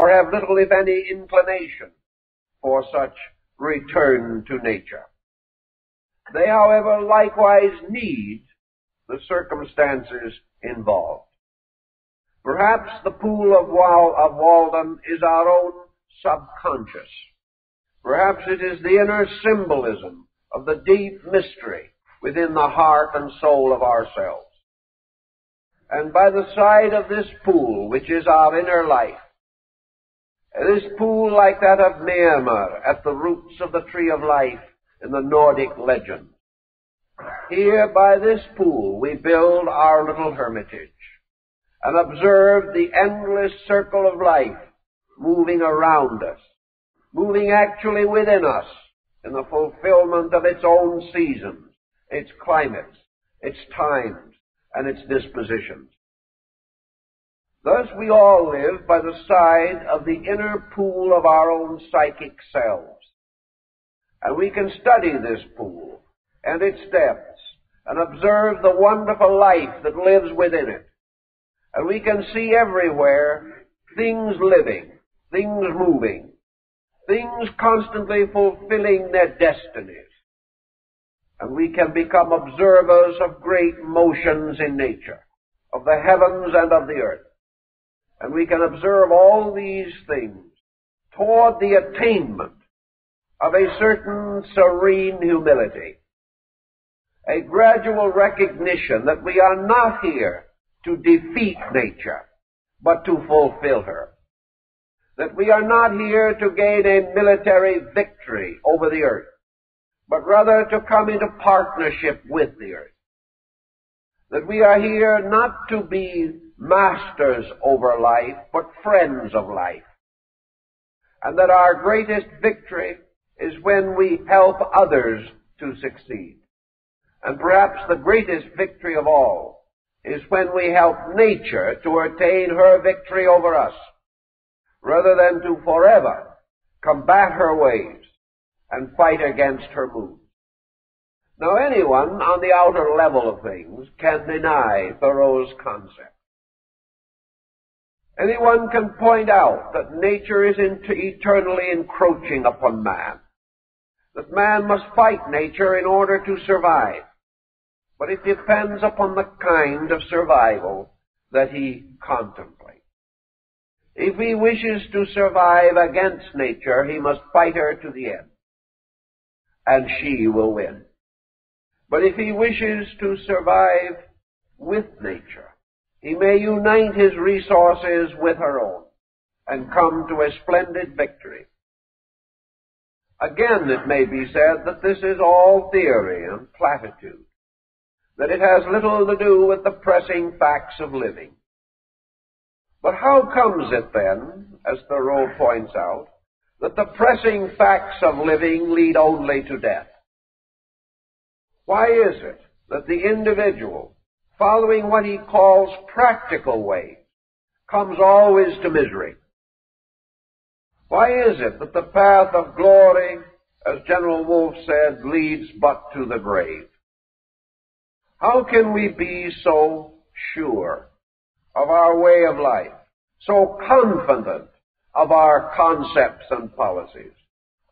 or have little, if any, inclination for such return to nature. They, however, likewise need the circumstances involved. Perhaps the pool of Walden is our own subconscious. Perhaps it is the inner symbolism of the deep mystery within the heart and soul of ourselves. And by the side of this pool, which is our inner life, this pool like that of Mimir at the roots of the tree of life in the Nordic legend, here by this pool we build our little hermitage and observe the endless circle of life moving around us, moving actually within us in the fulfillment of its own seasons, its climates, its times, and its dispositions. Thus we all live by the side of the inner pool of our own psychic selves. And we can study this pool and its depths and observe the wonderful life that lives within it. And we can see everywhere things living, things moving, things constantly fulfilling their destinies. And we can become observers of great motions in nature, of the heavens and of the earth. And we can observe all these things toward the attainment of a certain serene humility, a gradual recognition that we are not here to defeat nature, but to fulfill her. That we are not here to gain a military victory over the earth, but rather to come into partnership with the earth. That we are here not to be masters over life, but friends of life. And that our greatest victory is when we help others to succeed. And perhaps the greatest victory of all is when we help nature to attain her victory over us, rather than to forever combat her ways and fight against her moves. Now anyone on the outer level of things can deny Thoreau's concept. Anyone can point out that nature is eternally encroaching upon man, that man must fight nature in order to survive, but it depends upon the kind of survival that he contemplates. If he wishes to survive against nature, he must fight her to the end, and she will win. But if he wishes to survive with nature, he may unite his resources with her own and come to a splendid victory. Again, it may be said that this is all theory and platitude, that it has little to do with the pressing facts of living. But how comes it then, as Thoreau points out, that the pressing facts of living lead only to death? Why is it that the individual, following what he calls practical ways, comes always to misery? Why is it that the path of glory, as General Wolfe said, leads but to the grave? How can we be so sure of our way of life, so confident of our concepts and policies,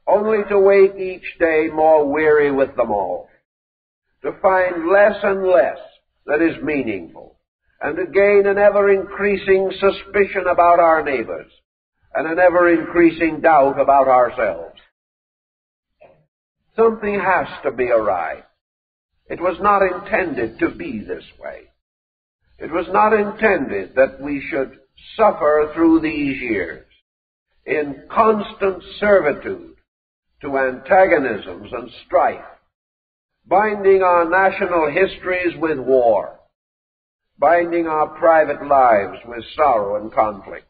only to wake each day more weary with them all, to find less and less that is meaningful, and to gain an ever-increasing suspicion about our neighbors, and an ever-increasing doubt about ourselves? Something has to be awry. It was not intended to be this way. It was not intended that we should suffer through these years in constant servitude to antagonisms and strife, binding our national histories with war, binding our private lives with sorrow and conflict.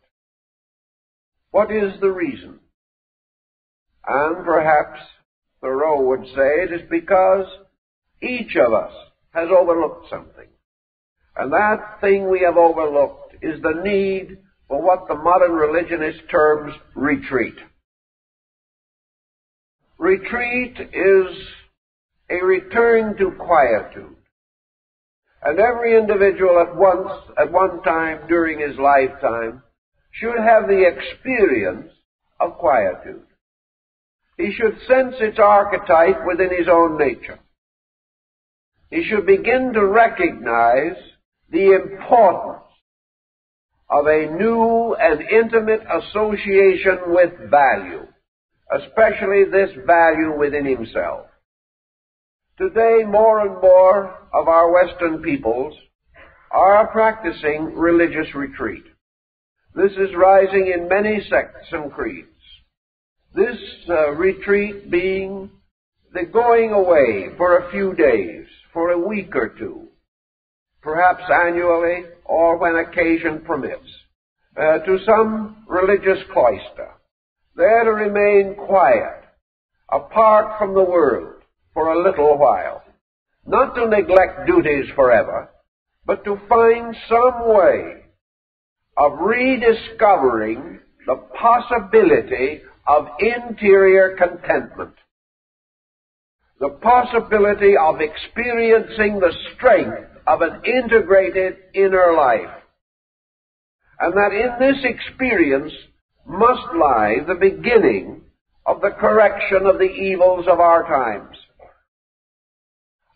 What is the reason? And perhaps Thoreau would say it is because each of us has overlooked something. And that thing we have overlooked is the need for what the modern religionist terms retreat. Retreat is a return to quietude. And every individual at one time during his lifetime should have the experience of quietude. He should sense its archetype within his own nature. He should begin to recognize the importance of a new and intimate association with value, especially this value within himself. Today, more and more of our Western peoples are practicing religious retreat. This is rising in many sects and creeds. This retreat being the going away for a few days, for a week or two, perhaps annually or when occasion permits, to some religious cloister, there to remain quiet, apart from the world for a little while, not to neglect duties forever, but to find some way of rediscovering the possibility of interior contentment, the possibility of experiencing the strength of an integrated inner life, and that in this experience must lie the beginning of the correction of the evils of our times.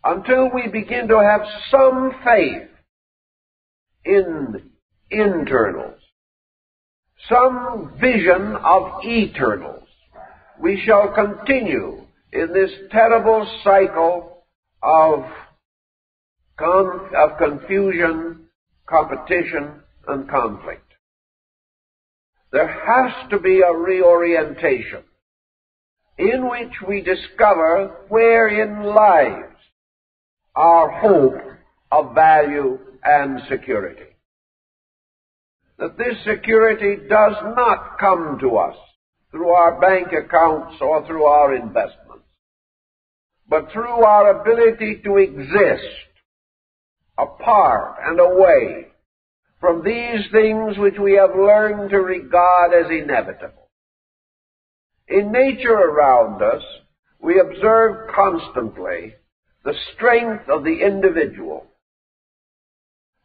Until we begin to have some faith in internals, some vision of eternals, we shall continue in this terrible cycle of confusion, competition, and conflict. There has to be a reorientation in which we discover wherein lies our hope of value and security. That this security does not come to us through our bank accounts or through our investments, but through our ability to exist apart and away from these things which we have learned to regard as inevitable. In nature around us, we observe constantly the strength of the individual.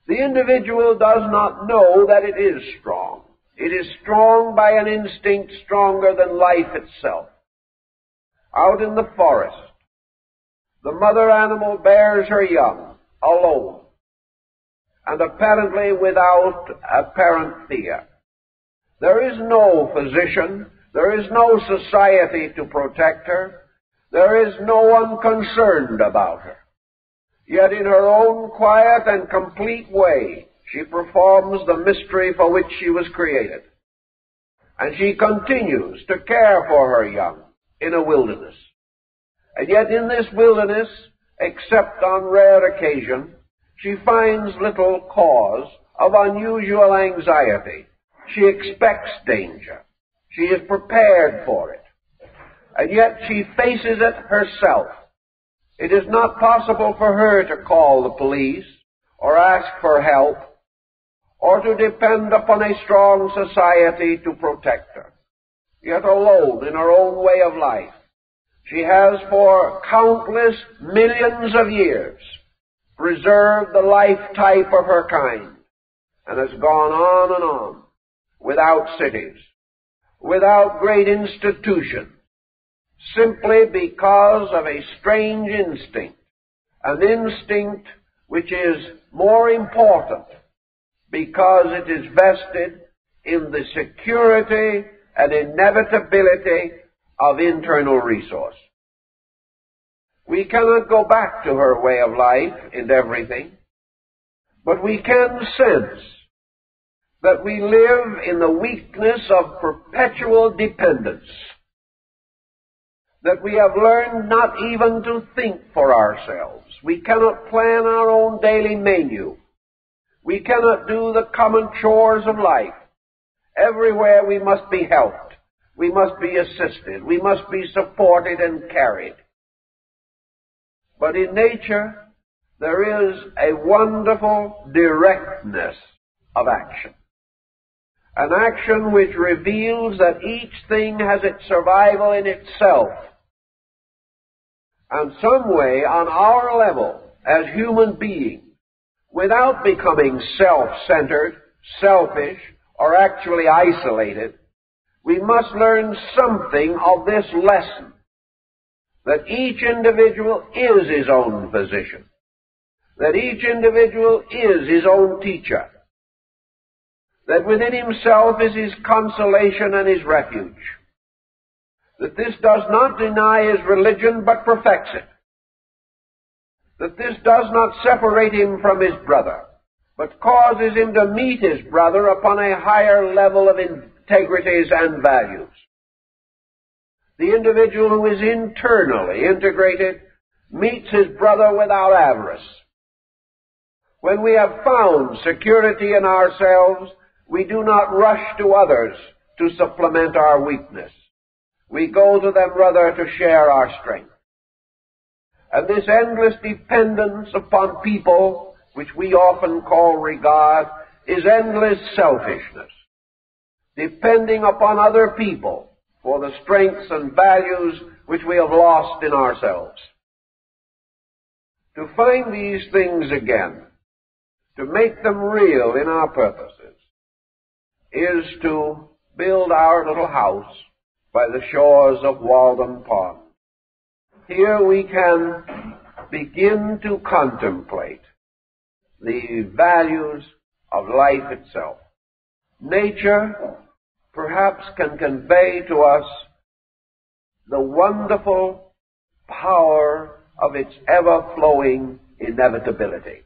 The individual does not know that it is strong. It is strong by an instinct stronger than life itself. Out in the forest, the mother animal bears her young alone, and apparently without apparent fear. There is no physician, there is no society to protect her, there is no one concerned about her. Yet in her own quiet and complete way, she performs the mystery for which she was created. And she continues to care for her young in a wilderness. And yet in this wilderness, except on rare occasion, she finds little cause of unusual anxiety. She expects danger. She is prepared for it. And yet she faces it herself. It is not possible for her to call the police or ask for help or to depend upon a strong society to protect her. Yet alone in her own way of life, she has for countless millions of years preserved the life type of her kind and has gone on and on without cities, without great institutions, simply because of a strange instinct, an instinct which is more important because it is vested in the security and inevitability of internal resource. We cannot go back to her way of life in everything, but we can sense that we live in the weakness of perpetual dependence, that we have learned not even to think for ourselves. We cannot plan our own daily menu. We cannot do the common chores of life. Everywhere we must be helped. We must be assisted. We must be supported and carried. But in nature, there is a wonderful directness of action. An action which reveals that each thing has its survival in itself. And some way, on our level, as human beings, without becoming self-centered, selfish, or actually isolated, we must learn something of this lesson, that each individual is his own physician, that each individual is his own teacher, that within himself is his consolation and his refuge, that this does not deny his religion but perfects it, that this does not separate him from his brother, but causes him to meet his brother upon a higher level of integrities and values. The individual who is internally integrated meets his brother without avarice. When we have found security in ourselves, we do not rush to others to supplement our weakness. We go to them rather to share our strength. And this endless dependence upon people, which we often call regard, is endless selfishness, depending upon other people for the strengths and values which we have lost in ourselves. To find these things again, to make them real in our purposes, is to build our little house by the shores of Walden Pond. Here we can begin to contemplate the values of life itself. Nature perhaps can convey to us the wonderful power of its ever-flowing inevitability.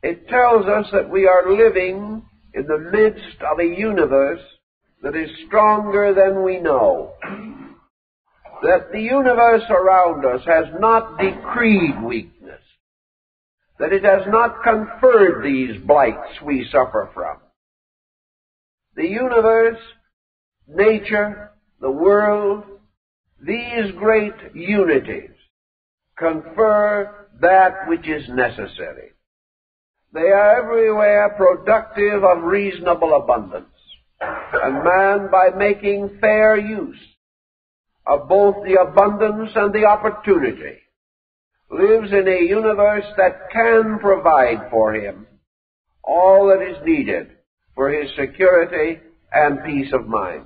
It tells us that we are living in the midst of a universe that is stronger than we know, that the universe around us has not decreed weakness, that it has not conferred these blights we suffer from. The universe, nature, the world, these great unities confer that which is necessary. They are everywhere productive of reasonable abundance, and man, by making fair use of both the abundance and the opportunity, lives in a universe that can provide for him all that is needed for his security and peace of mind.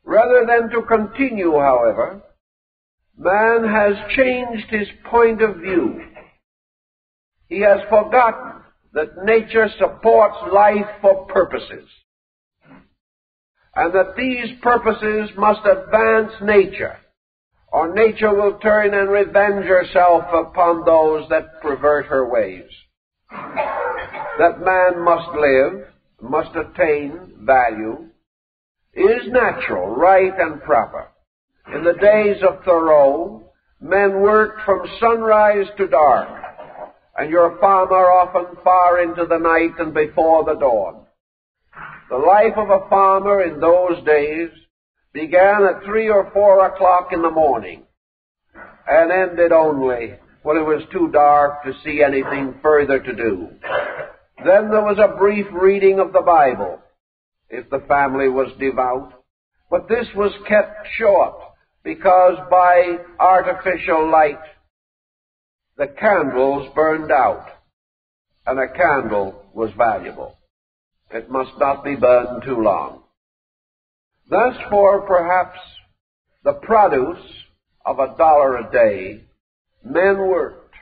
Rather than to continue, however, man has changed his point of view. He has forgotten that nature supports life for purposes, and that these purposes must advance nature, or nature will turn and revenge herself upon those that pervert her ways. That man must live, must attain value, is natural, right, and proper. In the days of Thoreau, men worked from sunrise to dark, and your farmer often far into the night and before the dawn. The life of a farmer in those days began at 3 or 4 o'clock in the morning and ended only when it was too dark to see anything further to do. Then there was a brief reading of the Bible, if the family was devout, but this was kept short because by artificial light the candles burned out, and a candle was valuable. It must not be burned too long. Thus, for perhaps the produce of $1 a day, men worked,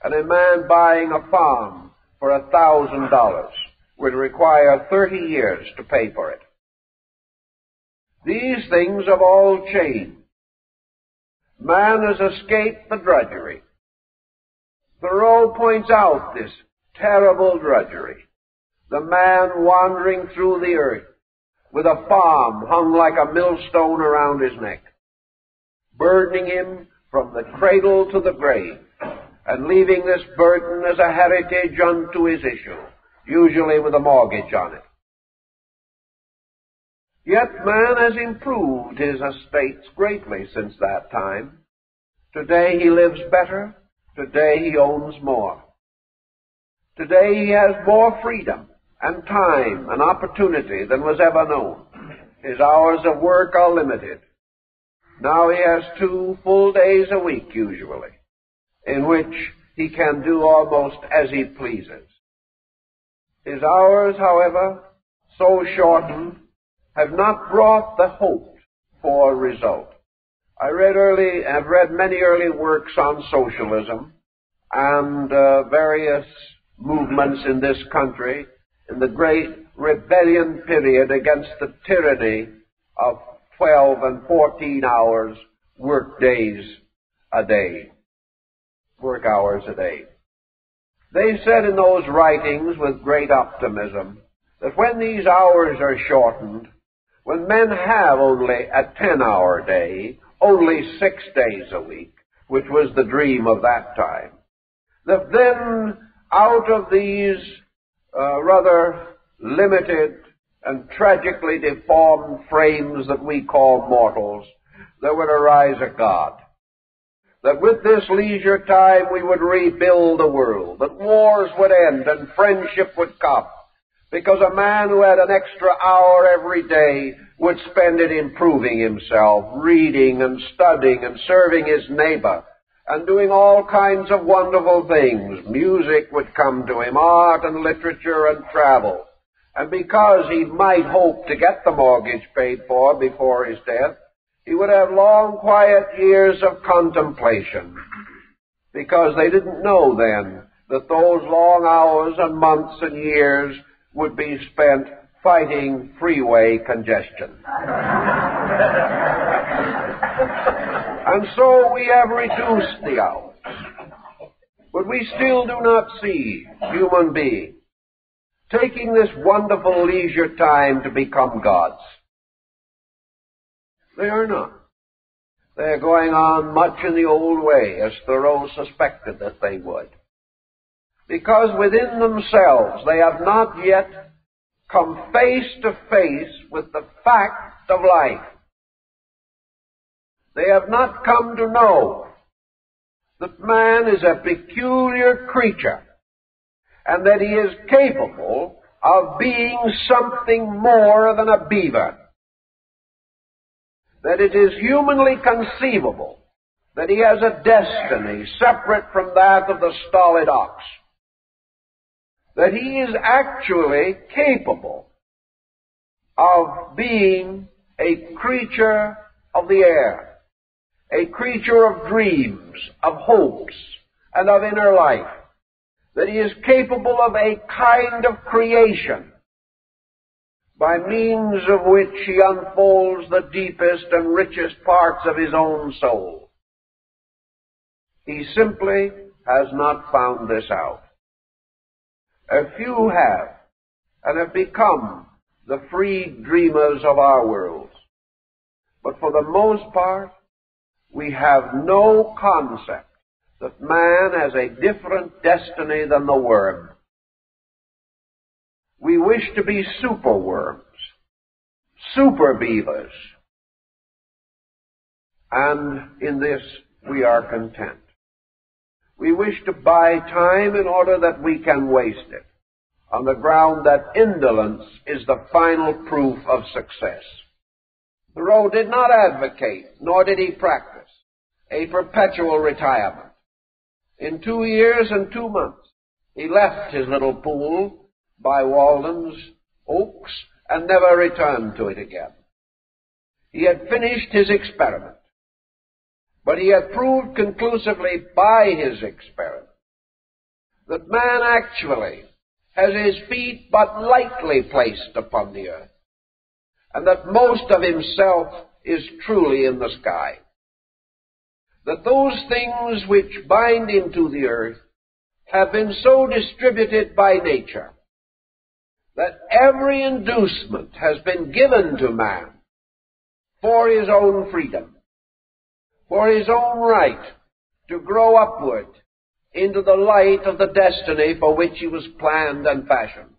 and a man buying a farm for $1,000 would require 30 years to pay for it. These things have all changed. Man has escaped the drudgery. Thoreau points out this terrible drudgery. The man wandering through the earth with a farm hung like a millstone around his neck, burdening him from the cradle to the grave, and leaving this burden as a heritage unto his issue, usually with a mortgage on it. Yet man has improved his estates greatly since that time. Today he lives better. Today he owns more. Today he has more freedom and time and opportunity than was ever known. His hours of work are limited. Now he has 2 full days a week, usually, in which he can do almost as he pleases. His hours, however, so shortened, have not brought the hope for result. I've read many early works on socialism and various movements in this country in the great rebellion period against the tyranny of 12 and 14 hours work hours a day. They said in those writings with great optimism that when these hours are shortened, when men have only a 10-hour day, only 6 days a week, which was the dream of that time, that then out of these rather limited and tragically deformed frames that we call mortals, there would arise a God. That with this leisure time we would rebuild the world, that wars would end and friendship would come, because a man who had an extra hour every day would spend it improving himself, reading and studying and serving his neighbor, and doing all kinds of wonderful things. Music would come to him, art and literature and travel. And because he might hope to get the mortgage paid for before his death, he would have long, quiet years of contemplation, because they didn't know then that those long hours and months and years would be spent fighting freeway congestion. And so we have reduced the hours. But we still do not see human beings taking this wonderful leisure time to become gods. They are not. They are going on much in the old way, as Thoreau suspected that they would. Because within themselves they have not yet come face to face with the fact of life. They have not come to know that man is a peculiar creature and that he is capable of being something more than a beaver. That it is humanly conceivable that he has a destiny separate from that of the stolid ox. That he is actually capable of being a creature of the air, a creature of dreams, of hopes, and of inner life. That he is capable of a kind of creation by means of which he unfolds the deepest and richest parts of his own soul. He simply has not found this out. A few have, and have become the free dreamers of our world. But for the most part, we have no concept that man has a different destiny than the worm. We wish to be super worms, super beavers, and in this we are content. We wish to buy time in order that we can waste it, on the ground that indolence is the final proof of success. Thoreau did not advocate, nor did he practice, a perpetual retirement. In 2 years and 2 months, he left his little pool by Walden's Oaks and never returned to it again. He had finished his experiment, but he had proved conclusively by his experiment that man actually has his feet but lightly placed upon the earth, and that most of himself is truly in the sky. That those things which bind him to the earth have been so distributed by nature that every inducement has been given to man for his own freedom, for his own right to grow upward into the light of the destiny for which he was planned and fashioned.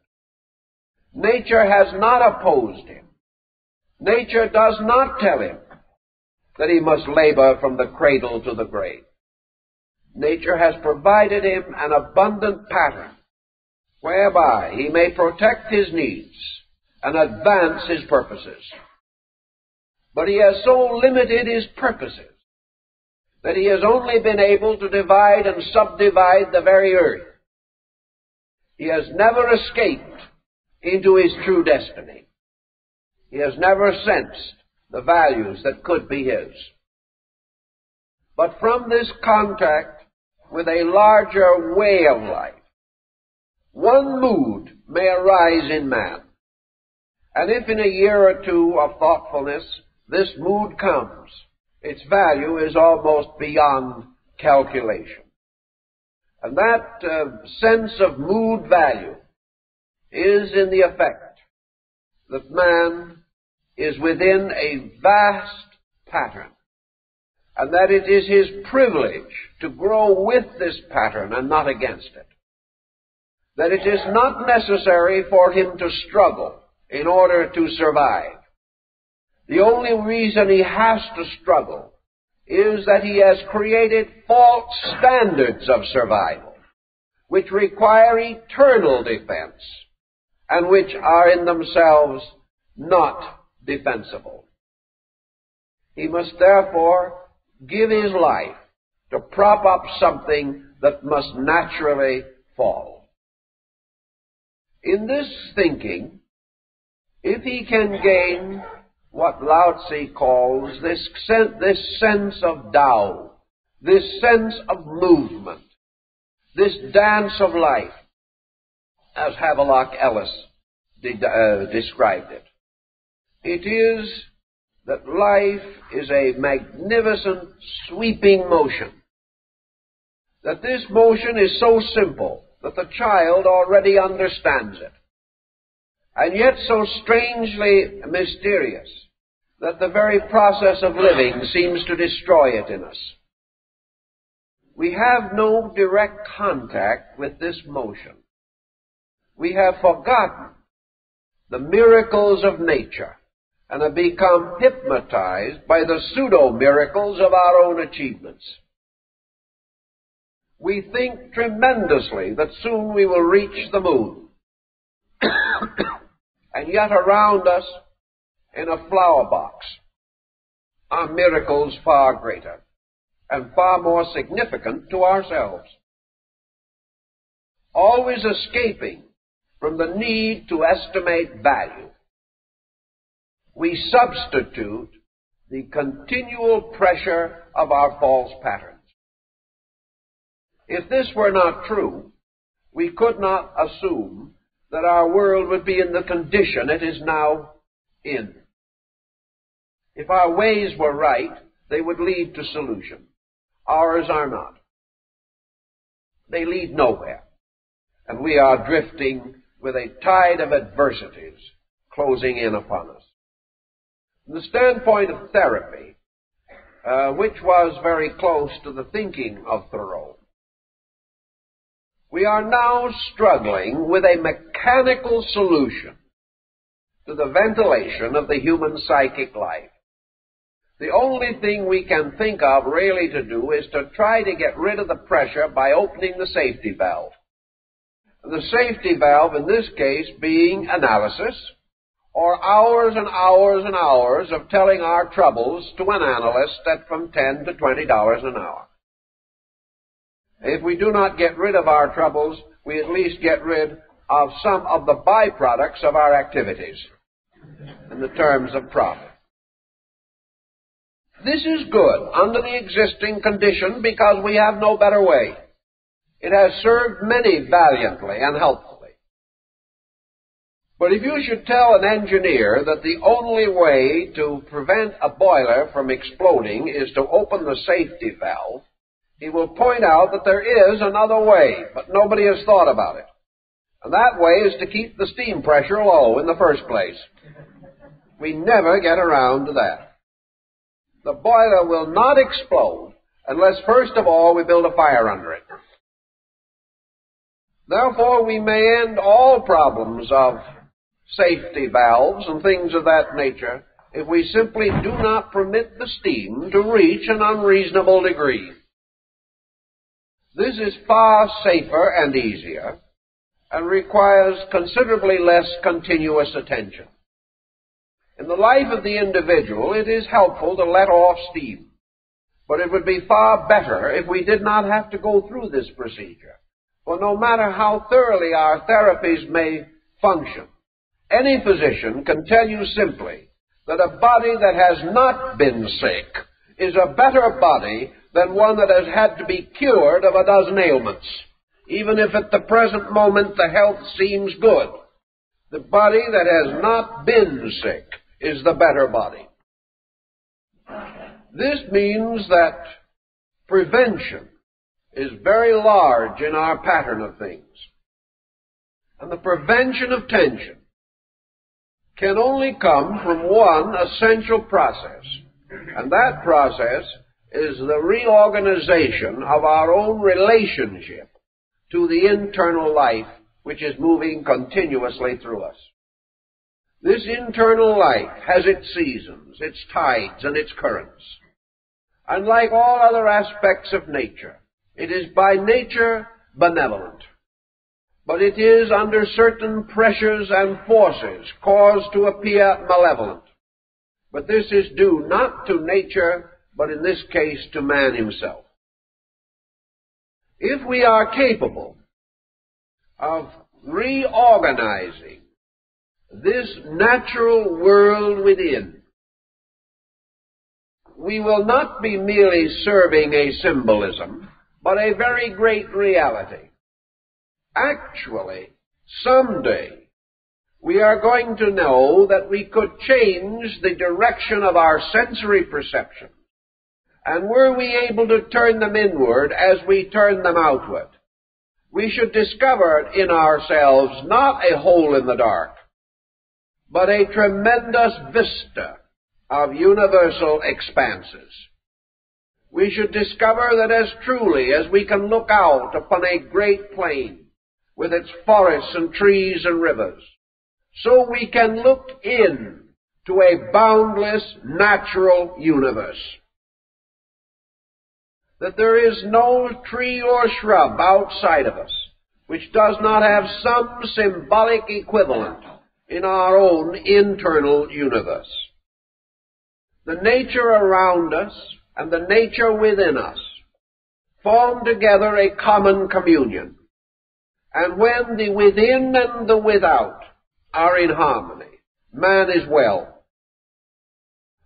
Nature has not opposed him. Nature does not tell him that he must labor from the cradle to the grave. Nature has provided him an abundant pattern whereby he may protect his needs and advance his purposes. But he has so limited his purposes that he has only been able to divide and subdivide the very earth. He has never escaped into his true destiny. He has never sensed the values that could be his. But from this contact with a larger way of life, one mood may arise in man. And if in a year or two of thoughtfulness this mood comes, its value is almost beyond calculation. And that sense of mood value is in the effect that man is within a vast pattern, and that it is his privilege to grow with this pattern and not against it. That it is not necessary for him to struggle in order to survive. The only reason he has to struggle is that he has created false standards of survival, which require eternal defense, and which are in themselves not defensible. He must therefore give his life to prop up something that must naturally fall. In this thinking, if he can gain what Lao Tzu calls this sense of Tao, this sense of movement, this dance of life, as Havelock Ellis described it, it is that life is a magnificent sweeping motion. That this motion is so simple that the child already understands it, and yet so strangely mysterious that the very process of living seems to destroy it in us. We have no direct contact with this motion. We have forgotten the miracles of nature and have become hypnotized by the pseudo-miracles of our own achievements. We think tremendously that soon we will reach the moon. And yet around us, in a flower box, are miracles far greater and far more significant to ourselves. Always escaping from the need to estimate value, we substitute the continual pressure of our false patterns. If this were not true, we could not assume that our world would be in the condition it is now in. If our ways were right, they would lead to solution. Ours are not. They lead nowhere. And we are drifting with a tide of adversities closing in upon us. From the standpoint of therapy, which was very close to the thinking of Thoreau, we are now struggling with a mechanical solution to the ventilation of the human psychic life. The only thing we can think of really to do is to try to get rid of the pressure by opening the safety valve. The safety valve in this case being analysis, or hours and hours and hours of telling our troubles to an analyst at from $10 to $20 an hour. If we do not get rid of our troubles, we at least get rid of some of the byproducts of our activities in the terms of profit. This is good under the existing condition because we have no better way. It has served many valiantly and helpfully. But if you should tell an engineer that the only way to prevent a boiler from exploding is to open the safety valve, he will point out that there is another way, but nobody has thought about it. And that way is to keep the steam pressure low in the first place. We never get around to that. The boiler will not explode unless, first of all, we build a fire under it. Therefore, we may end all problems of safety valves and things of that nature if we simply do not permit the steam to reach an unreasonable degree. This is far safer and easier and requires considerably less continuous attention. In the life of the individual, it is helpful to let off steam, but it would be far better if we did not have to go through this procedure, For no matter how thoroughly our therapies may function, any physician can tell you simply that a body that has not been sick is a better body than one that has had to be cured of a dozen ailments, even if at the present moment the health seems good. The body that has not been sick is the better body. This means that prevention is very large in our pattern of things. And the prevention of tension can only come from one essential process, and that process is the reorganization of our own relationship to the internal life which is moving continuously through us. This internal life has its seasons, its tides, and its currents. And like all other aspects of nature, it is by nature benevolent. But it is under certain pressures and forces caused to appear malevolent. But this is due not to nature, but in this case to man himself. If we are capable of reorganizing this natural world within, we will not be merely serving a symbolism, but a very great reality. Actually, someday, we are going to know that we could change the direction of our sensory perception. And were we able to turn them inward as we turn them outward, we should discover in ourselves not a hole in the dark, but a tremendous vista of universal expanses. We should discover that as truly as we can look out upon a great plain with its forests and trees and rivers, so we can look in to a boundless natural universe. That there is no tree or shrub outside of us which does not have some symbolic equivalent in our own internal universe. The nature around us and the nature within us form together a common communion. And when the within and the without are in harmony, man is well.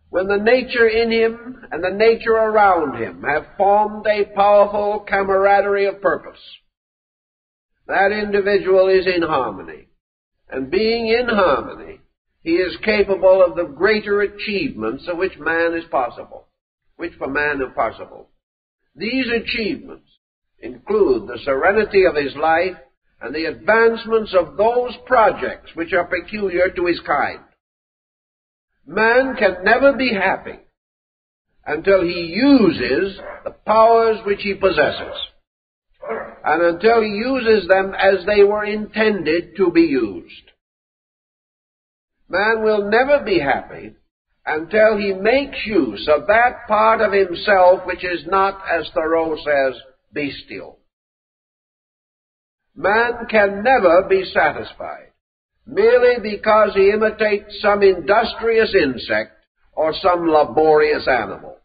When the nature in him and the nature around him have formed a powerful camaraderie of purpose, that individual is in harmony. And being in harmony, he is capable of the greater achievements of which for man is possible. These achievements include the serenity of his life and the advancements of those projects which are peculiar to his kind. Man can never be happy until he uses the powers which he possesses, and until he uses them as they were intended to be used. Man will never be happy until he makes use of that part of himself which is not, as Thoreau says, bestial. Man can never be satisfied merely because he imitates some industrious insect or some laborious animal.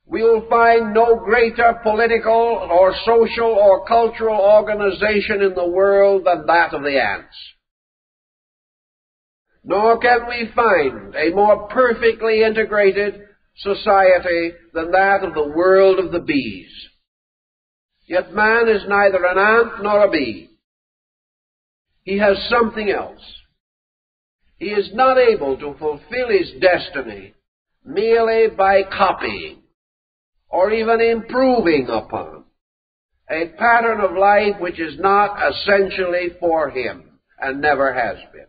We will find no greater political or social or cultural organization in the world than that of the ants. Nor can we find a more perfectly integrated society than that of the world of the bees. Yet man is neither an ant nor a bee. He has something else. He is not able to fulfill his destiny merely by copying or even improving upon a pattern of life which is not essentially for him and never has been.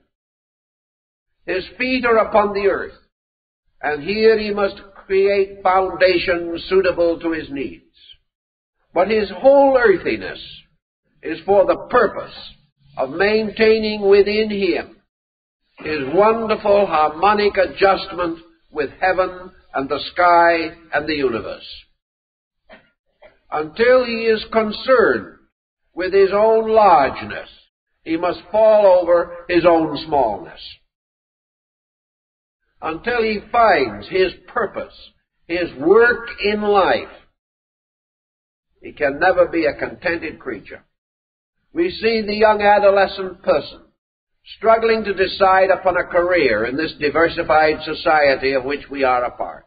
His feet are upon the earth, and here he must create foundations suitable to his needs. But his whole earthiness is for the purpose of maintaining within him his wonderful harmonic adjustment with heaven and the sky and the universe. Until he is concerned with his own largeness, he must fall over his own smallness. Until he finds his purpose, his work in life, He can never be a contented creature. We see the young adolescent person struggling to decide upon a career in this diversified society of which we are a part.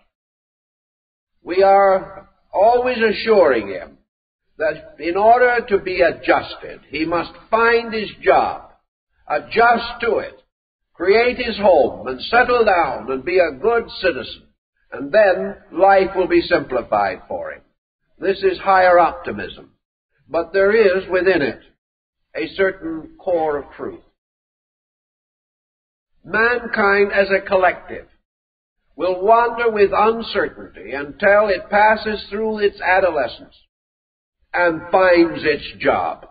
We are always assuring him that in order to be adjusted, he must find his job, adjust to it, create his home, and settle down and be a good citizen. And then life will be simplified for him. This is higher optimism. But there is within it a certain core of truth. Mankind as a collective will wander with uncertainty until it passes through its adolescence and finds its job.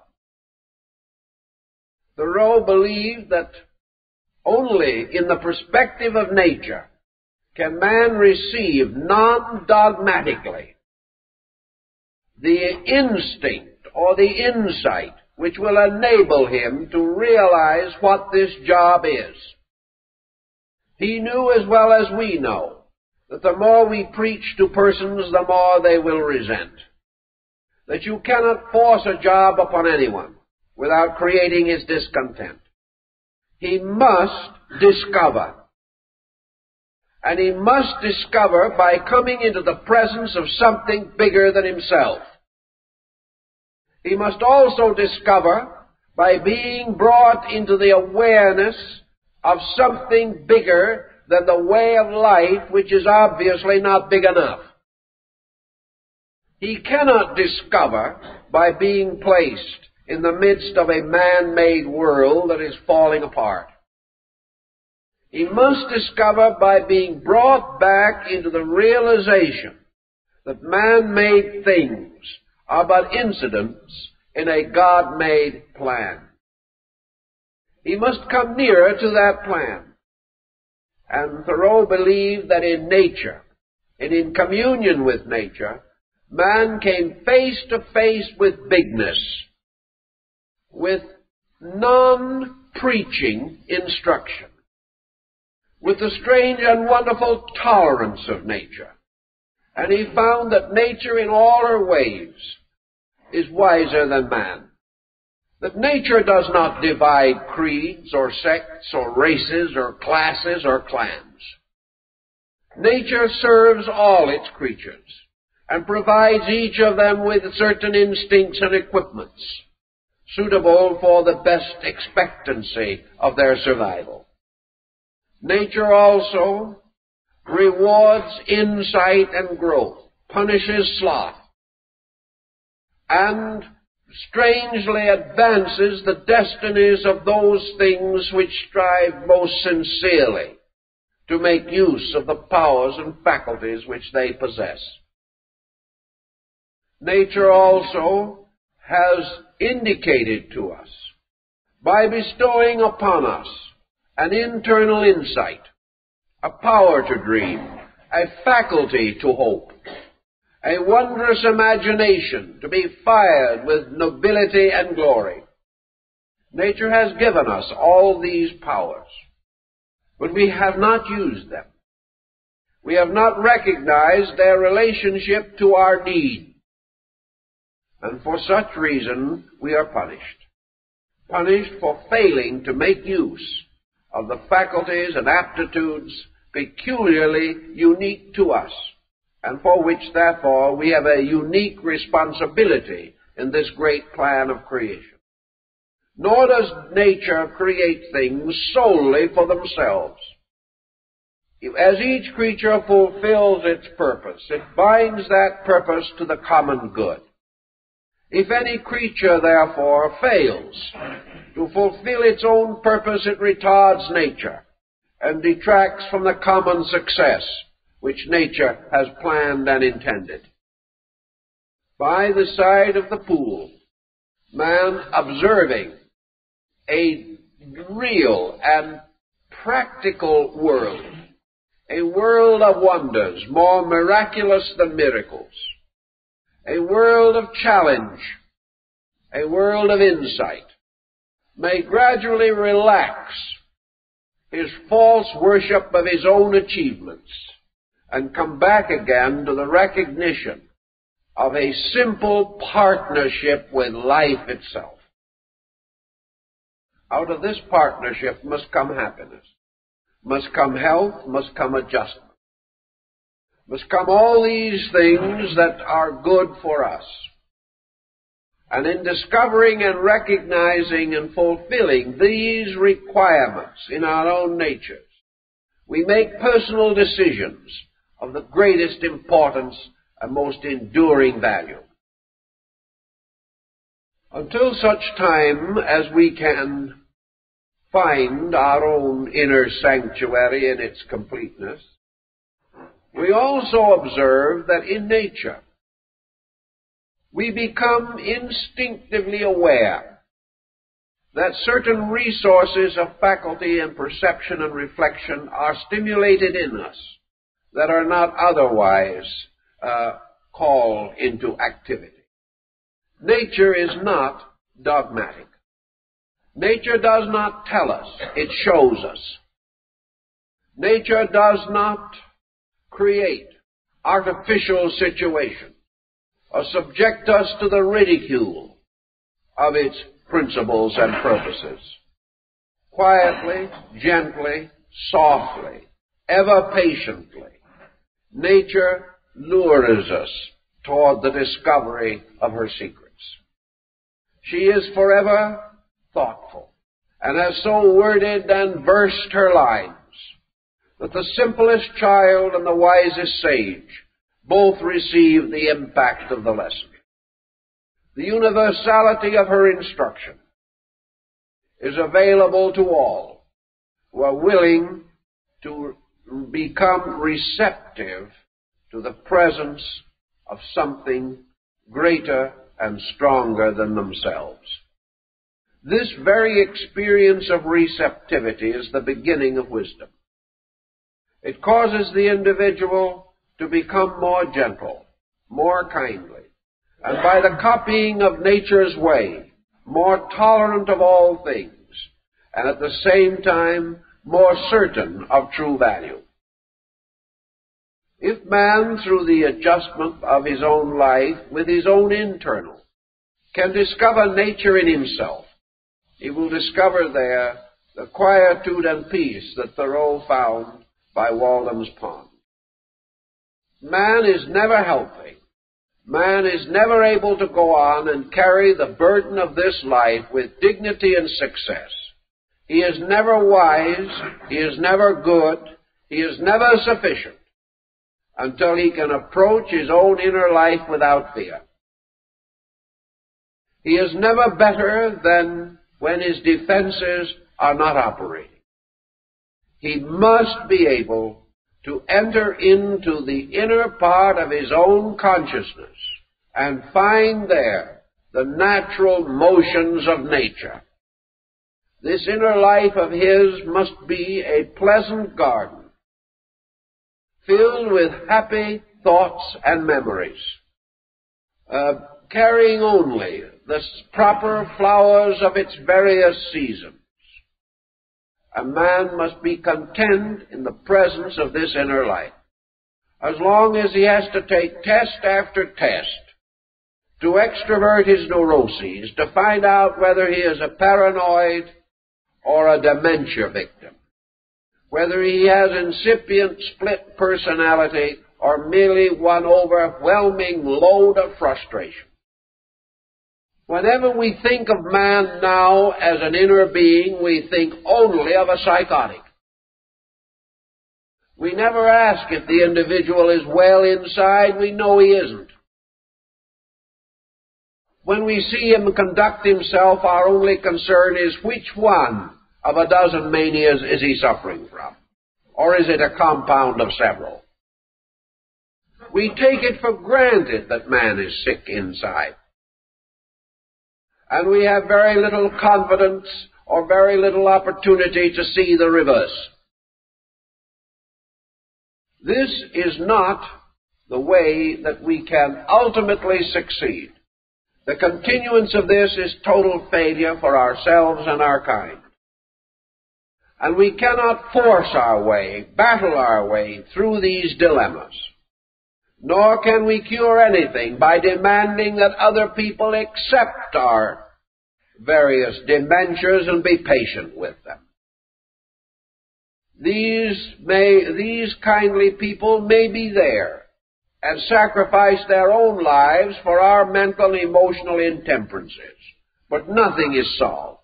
Thoreau believed that only in the perspective of nature can man receive non-dogmatically the instinct or the insight which will enable him to realize what this job is. He knew as well as we know that the more we preach to persons, the more they will resent. That you cannot force a job upon anyone without creating his discontent. He must discover. And he must discover by coming into the presence of something bigger than himself. He must also discover by being brought into the awareness of something bigger than the way of life, which is obviously not big enough. He cannot discover by being placed in the midst of a man-made world that is falling apart. He must discover by being brought back into the realization that man-made things are but incidents in a God-made plan. He must come nearer to that plan. And Thoreau believed that in nature, and in communion with nature, man came face to face with bigness, with non-preaching instruction, with the strange and wonderful tolerance of nature. And he found that nature in all her ways is wiser than man. That nature does not divide creeds or sects or races or classes or clans. Nature serves all its creatures and provides each of them with certain instincts and equipments suitable for the best expectancy of their survival. Nature also rewards insight and growth, punishes sloth, and strangely advances the destinies of those things which strive most sincerely to make use of the powers and faculties which they possess. Nature also has indicated to us, by bestowing upon us an internal insight, a power to dream, a faculty to hope, a wondrous imagination to be fired with nobility and glory. Nature has given us all these powers, but we have not used them. We have not recognized their relationship to our need. And for such reason, we are punished. Punished for failing to make use of the faculties and aptitudes peculiarly unique to us, and for which, therefore, we have a unique responsibility in this great plan of creation. Nor does nature create things solely for themselves. As each creature fulfills its purpose, it binds that purpose to the common good. If any creature, therefore, fails to fulfill its own purpose, it retards nature and detracts from the common success which nature has planned and intended. By the side of the pool, man, observing a real and practical world, a world of wonders more miraculous than miracles, a world of challenge, a world of insight, may gradually relax his false worship of his own achievements and come back again to the recognition of a simple partnership with life itself. Out of this partnership must come happiness, must come health, must come adjustment, must come all these things that are good for us. And in discovering and recognizing and fulfilling these requirements in our own natures, we make personal decisions of the greatest importance and most enduring value. Until such time as we can find our own inner sanctuary in its completeness, we also observe that in nature we become instinctively aware that certain resources of faculty and perception and reflection are stimulated in us that are not otherwise called into activity. Nature is not dogmatic. Nature does not tell us, it shows us. Nature does not create artificial situations or subject us to the ridicule of its principles and purposes. Quietly, gently, softly, ever patiently, nature lures us toward the discovery of her secrets. She is forever thoughtful, and has so worded and versed her lines that the simplest child and the wisest sage both receive the impact of the lesson. The universality of her instruction is available to all who are willing to become receptive to the presence of something greater and stronger than themselves. This very experience of receptivity is the beginning of wisdom. It causes the individual to become more gentle, more kindly, and by the copying of nature's way, more tolerant of all things, and at the same time more certain of true value. If man, through the adjustment of his own life with his own internal, can discover nature in himself, he will discover there the quietude and peace that Thoreau found by Walden's Pond. Man is never healthy. Man is never able to go on and carry the burden of this life with dignity and success. He is never wise, he is never good, he is never sufficient until he can approach his own inner life without fear. He is never better than when his defenses are not operating. He must be able to enter into the inner part of his own consciousness and find there the natural motions of nature. This inner life of his must be a pleasant garden, filled with happy thoughts and memories, carrying only the proper flowers of its various seasons. A man must be content in the presence of this inner life, as long as he has to take test after test to extrovert his neuroses, to find out whether he is a paranoid or a dementia victim, whether he has incipient split personality or merely one overwhelming load of frustration. Whenever we think of man now as an inner being, we think only of a psychotic. We never ask if the individual is well inside. We know he isn't. When we see him conduct himself, our only concern is which one of a dozen manias is he suffering from? Or is it a compound of several? We take it for granted that man is sick inside. And we have very little confidence or very little opportunity to see the reverse. This is not the way that we can ultimately succeed. The continuance of this is total failure for ourselves and our kind. And we cannot force our way, battle our way through these dilemmas. Nor can we cure anything by demanding that other people accept our various dementures and be patient with them. These kindly people may be there and sacrifice their own lives for our mental and emotional intemperances, but nothing is solved.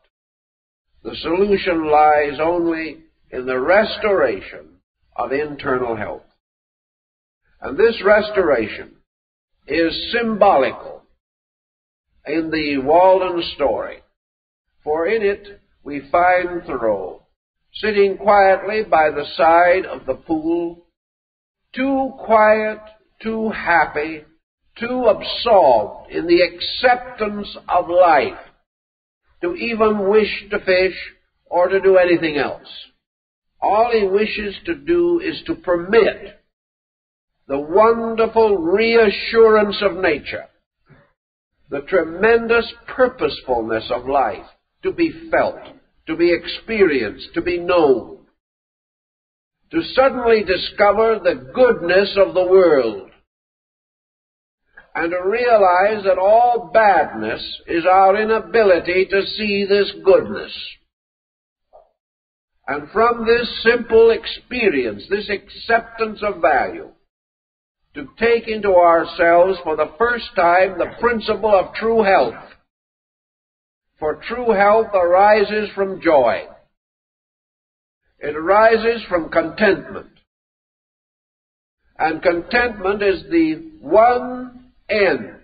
The solution lies only in the restoration of internal health. And this restoration is symbolical in the Walden story, for in it we find Thoreau sitting quietly by the side of the pool, too quiet, too happy, too absorbed in the acceptance of life to even wish to fish or to do anything else. All he wishes to do is to permit the wonderful reassurance of nature, the tremendous purposefulness of life to be felt, to be experienced, to be known, to suddenly discover the goodness of the world, and to realize that all badness is our inability to see this goodness. And from this simple experience, this acceptance of value, to take into ourselves for the first time the principle of true health. For true health arises from joy. It arises from contentment. And contentment is the one end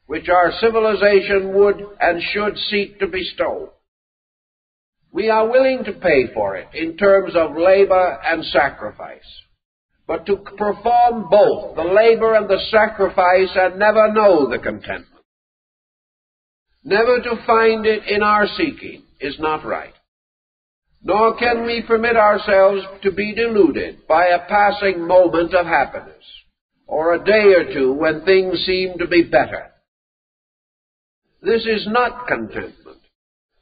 which our civilization would and should seek to bestow. We are willing to pay for it in terms of labor and sacrifice. But to perform both, the labor and the sacrifice, and never know the contentment, never to find it in our seeking, is not right. Nor can we permit ourselves to be deluded by a passing moment of happiness, or a day or two when things seem to be better. This is not contentment,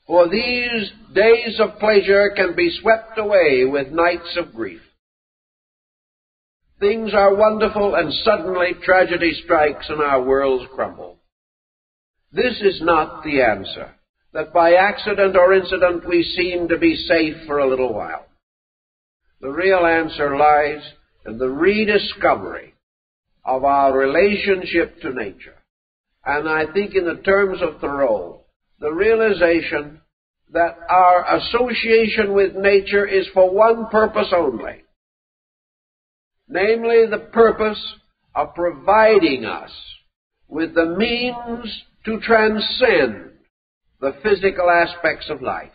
for these days of pleasure can be swept away with nights of grief. Things are wonderful, and suddenly tragedy strikes and our worlds crumble. This is not the answer, that by accident or incident we seem to be safe for a little while. The real answer lies in the rediscovery of our relationship to nature. And I think in the terms of Thoreau, the realization that our association with nature is for one purpose only, namely the purpose of providing us with the means to transcend the physical aspects of life,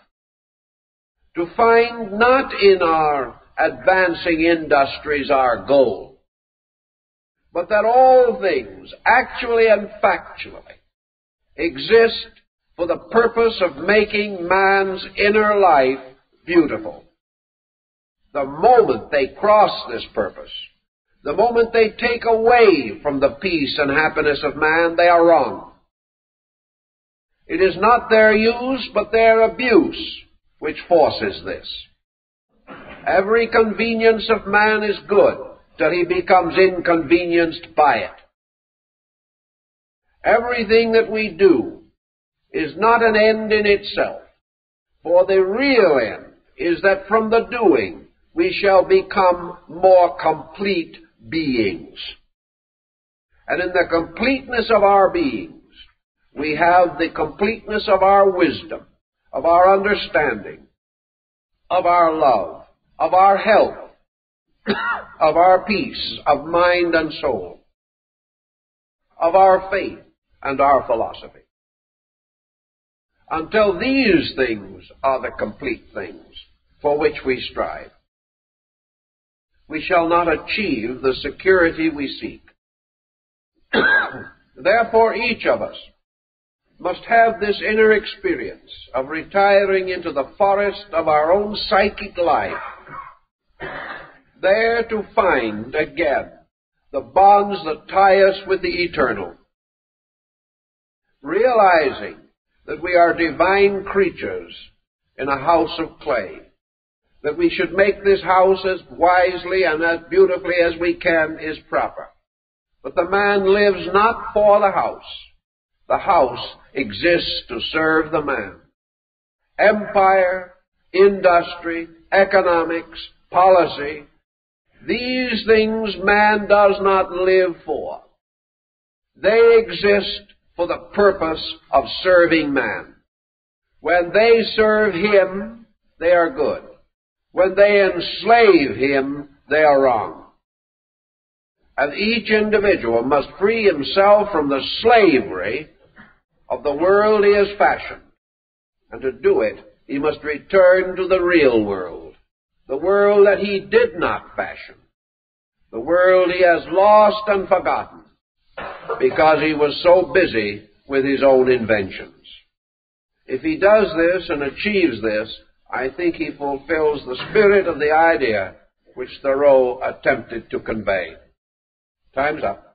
to find not in our advancing industries our goal, but that all things, actually and factually, exist for the purpose of making man's inner life beautiful. The moment they cross this purpose, the moment they take away from the peace and happiness of man, they are wrong. It is not their use, but their abuse which forces this. Every convenience of man is good till he becomes inconvenienced by it. Everything that we do is not an end in itself, for the real end is that from the doing we shall become more complete beings. And in the completeness of our beings, we have the completeness of our wisdom, of our understanding, of our love, of our health, of our peace of mind and soul, of our faith and our philosophy. Until these things are the complete things for which we strive, we shall not achieve the security we seek. Therefore, each of us must have this inner experience of retiring into the forest of our own psychic life, there to find again the bonds that tie us with the eternal, realizing that we are divine creatures in a house of clay, that we should make this house as wisely and as beautifully as we can is proper, But the man lives not for the house. The house exists to serve the man. Empire, industry, economics, policy, these things man does not live for. They exist for the purpose of serving man. When they serve him, they are good. When they enslave him, they are wrong. And each individual must free himself from the slavery of the world he has fashioned. And to do it, he must return to the real world, the world that he did not fashion, the world he has lost and forgotten because he was so busy with his own inventions. If he does this and achieves this, I think he fulfills the spirit of the idea which Thoreau attempted to convey. Time's up.